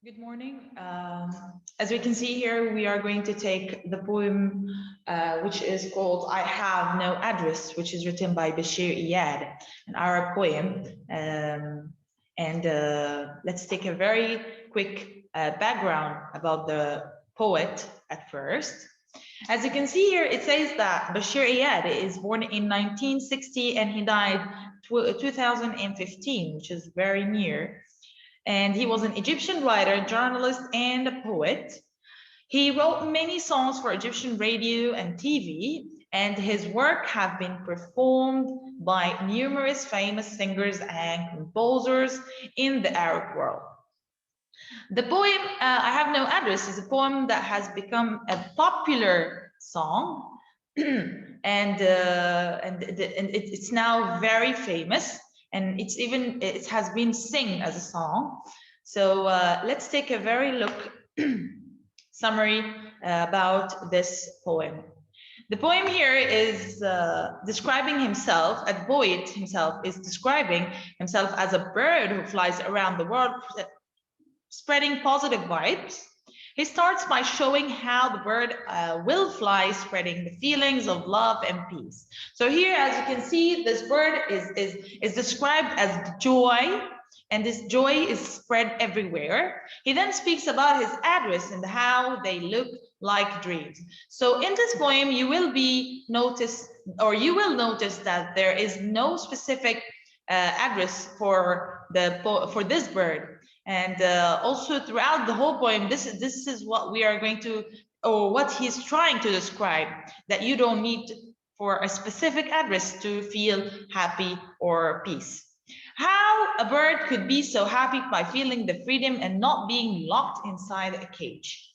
Good morning. As we can see here, we are going to take the poem which is called I Have No Address, which is written by Bashir Iyad, an Arab poem. Let's take a very quick background about the poet at first. As you can see here, it says that Bashir Iyad is born in 1960 and he died 2015, which is very near. And he was an Egyptian writer, journalist, and a poet. He wrote many songs for Egyptian radio and TV, and his work have been performed by numerous famous singers and composers in the Arab world. The poem I Have No Address is a poem that has become a popular song and it's now very famous, and it has been sung as a song. So let's take a very look summary about this poem. The poem here is describing himself, a poet himself is describing himself as a bird who flies around the world spreading positive vibes. He starts by showing how the bird will fly, spreading the feelings of love and peace. So here, as you can see, this bird is described as joy, and this joy is spread everywhere. He then speaks about his address and how they look like dreams. So in this poem, you will notice that there is no specific address for this bird. And also throughout the whole poem, this is what we are going to, or what he's trying to describe, that you don't need for a specific address to feel happy or peace. How a bird could be so happy by feeling the freedom and not being locked inside a cage.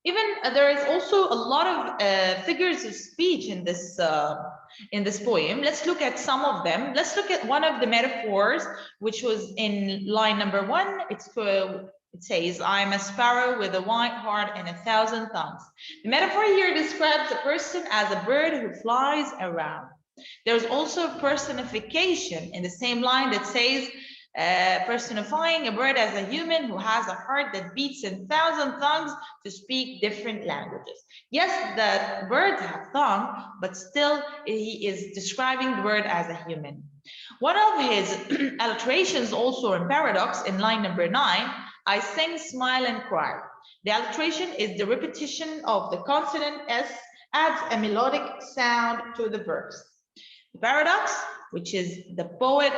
Even there is also a lot of figures of speech in this poem. Let's look at some of them. Let's look at one of the metaphors, which was in line number 1. It says, I'm a sparrow with a white heart and 1,000 tongues. The metaphor here describes a person as a bird who flies around. There's also a personification in the same line that says, personifying a bird as a human who has a heart that beats in 1,000 tongues to speak different languages. Yes, the birds have tongue, but still he is describing the bird as a human. One of his alliterations also in paradox in line number 9, I sing, smile, and cry. The alliteration is the repetition of the consonant S adds a melodic sound to the verse. The paradox, which is the poet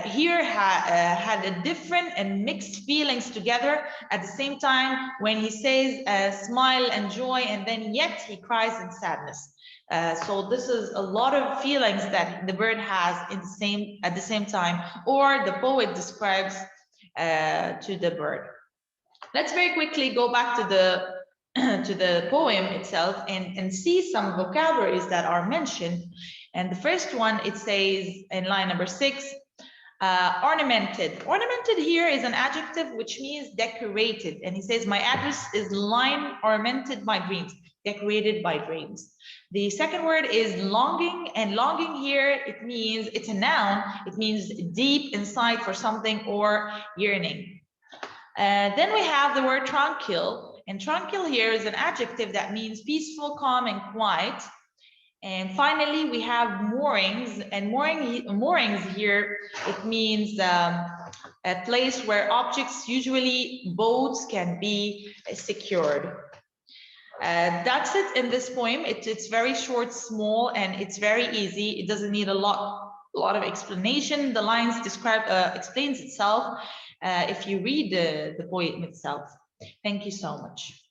here had a different and mixed feelings together at the same time when he says smile and joy, and then yet he cries in sadness. So this is a lot of feelings that the bird has at the same time, or the poet describes to the bird. Let's very quickly go back to the poem itself and see some vocabularies that are mentioned. And the first one, it says in line number 6, ornamented. Ornamented here is an adjective which means decorated. And he says, my address is line ornamented by dreams, decorated by dreams. The second word is longing, and longing here, it's a noun. It means deep inside for something or yearning. Then we have the word tranquil, and tranquil here is an adjective that means peaceful, calm, and quiet. And finally, we have moorings, and moorings here, it means a place where objects, usually boats, can be secured. That's it in this poem. It's very short, small, and it's very easy. It doesn't need a lot of explanation. The lines explains itself if you read the poem itself. Thank you so much.